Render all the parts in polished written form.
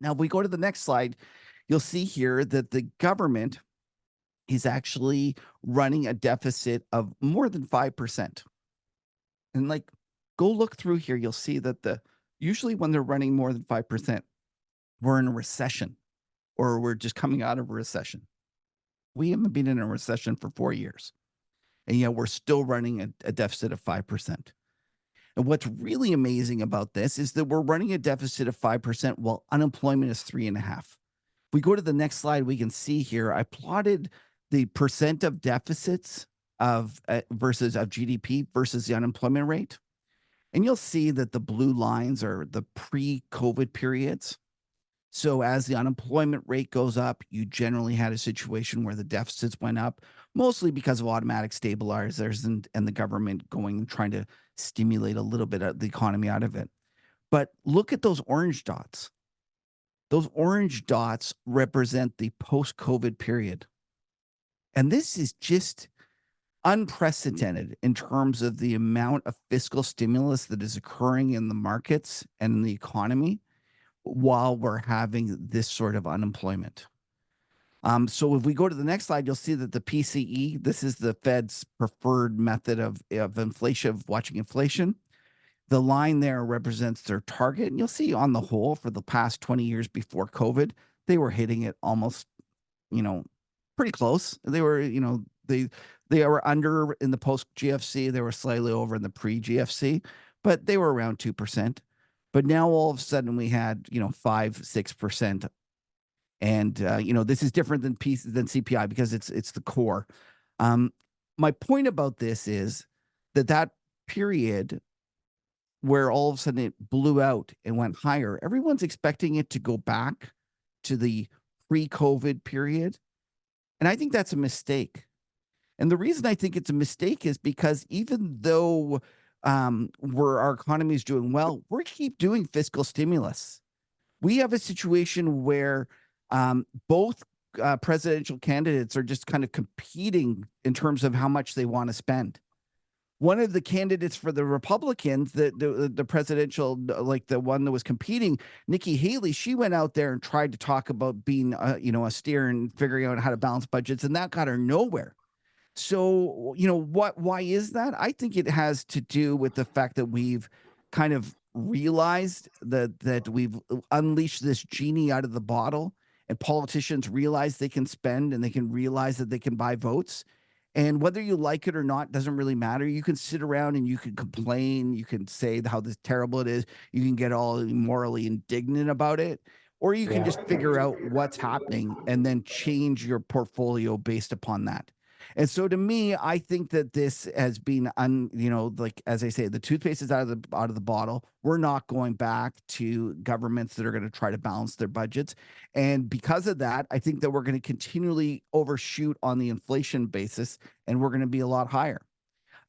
Now, if we go to the next slide, you'll see here that the government is actually running a deficit of more than 5%. And like, go look through here, you'll see that usually when they're running more than 5%, we're in a recession or we're just coming out of a recession. We haven't been in a recession for 4 years, and yet we're still running a deficit of 5%. And what's really amazing about this is that we're running a deficit of 5% while unemployment is 3.5%. If we go to the next slide, we can see here, I plotted the percent of deficits of GDP versus the unemployment rate. And you'll see that the blue lines are the pre-COVID periods. So as the unemployment rate goes up, you generally had a situation where the deficits went up, mostly because of automatic stabilizers and the government going and trying to stimulate a little bit of the economy out of it. But look at those orange dots. Those orange dots represent the post-COVID period. And this is just unprecedented in terms of the amount of fiscal stimulus that is occurring in the markets and in the economy while we're having this sort of unemployment. So if we go to the next slide, you'll see that the PCE, this is the Fed's preferred method of inflation, of watching inflation. The line there represents their target. And you'll see on the whole, for the past 20 years before COVID, they were hitting it almost, pretty close. They were, they were under in the post-GFC. They were slightly over in the pre-GFC, but they were around 2%. But now all of a sudden we had, 5-6%. And, this is different than CPI because it's the core. My point about this is that period where all of a sudden it blew out and went higher, everyone's expecting it to go back to the pre-COVID period. And I think that's a mistake. And the reason I think it's a mistake is because even though our economy is doing well, we keep doing fiscal stimulus. We have a situation where both presidential candidates are just kind of competing in terms of how much they want to spend. One of the candidates for the Republicans, the presidential, like the one that was competing, Nikki Haley, she went out there and tried to talk about being, austere and figuring out how to balance budgets, and that got her nowhere. So, why is that? I think it has to do with the fact that we've kind of realized that we've unleashed this genie out of the bottle, and politicians realize they can spend and they can realize that they can buy votes. And whether you like it or not doesn't really matter. You can sit around and you can complain. You can say how terrible it is. You can get all morally indignant about it. Or you can just figure out what's happening and then change your portfolio based upon that. And so to me, I think that this has been, like, as I say, the toothpaste is out of the bottle. We're not going back to governments that are going to try to balance their budgets. And because of that, I think that we're going to continually overshoot on the inflation basis, and we're going to be a lot higher.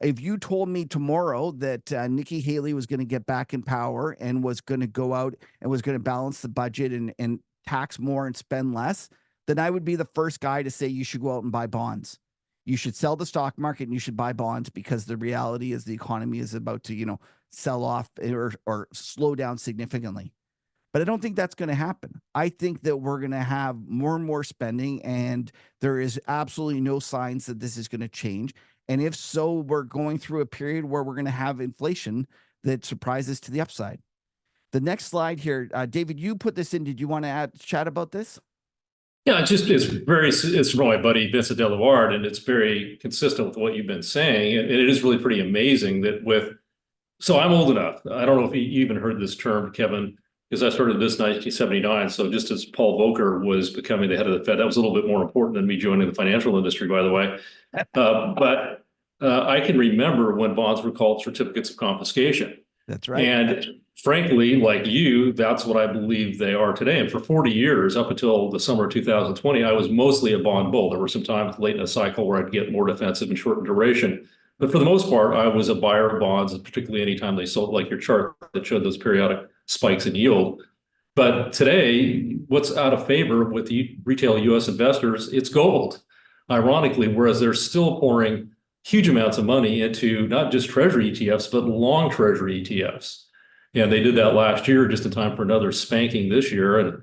If you told me tomorrow that Nikki Haley was going to get back in power and was going to go out and was going to balance the budget and tax more and spend less, then I would be the first guy to say you should go out and buy bonds. You should sell the stock market and you should buy bonds, because the reality is the economy is about to, sell off or slow down significantly. But I don't think that's going to happen. I think that we're going to have more and more spending, and there is absolutely no signs that this is going to change. And if so, we're going through a period where we're going to have inflation that surprises to the upside. The next slide here, David, you put this in. Did you want to chat about this? Yeah, it's from my buddy Vincent Delavard, and it's very consistent with what you've been saying. And it is really pretty amazing that so I'm old enough. I don't know if you even heard this term, Kevin, because I started this in 1979. So just as Paul Volcker was becoming the head of the Fed, that was a little bit more important than me joining the financial industry, by the way. But I can remember when bonds were called certificates of confiscation. That's right. And frankly, like you, that's what I believe they are today. And for 40 years, up until the summer of 2020, I was mostly a bond bull. There were some times late in a cycle where I'd get more defensive and short in duration. But for the most part, I was a buyer of bonds, particularly anytime they sold, like your chart that showed those periodic spikes in yield. But today, what's out of favor with the retail U.S. investors, it's gold. Ironically, whereas they're still pouring huge amounts of money into not just treasury ETFs, but long treasury ETFs. And they did that last year just in time for another spanking this year. And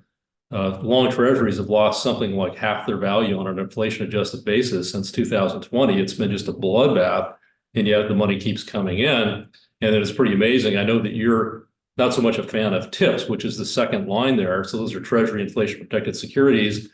long treasuries have lost something like half their value on an inflation adjusted basis since 2020. It's been just a bloodbath, and yet the money keeps coming in. And it is pretty amazing. I know that you're not so much a fan of TIPS, which is the second line there. So those are Treasury inflation protected securities,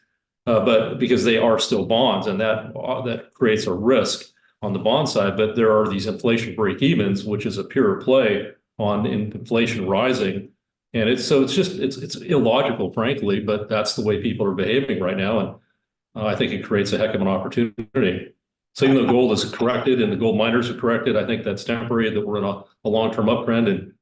but because they are still bonds, and that creates a risk on the bond side. But there are these inflation break evens, which is a pure play on inflation rising. And it's illogical, frankly, but that's the way people are behaving right now. And I think it creates a heck of an opportunity. So even though gold is corrected and the gold miners are corrected, I think that's temporary, that we're in a long-term uptrend. And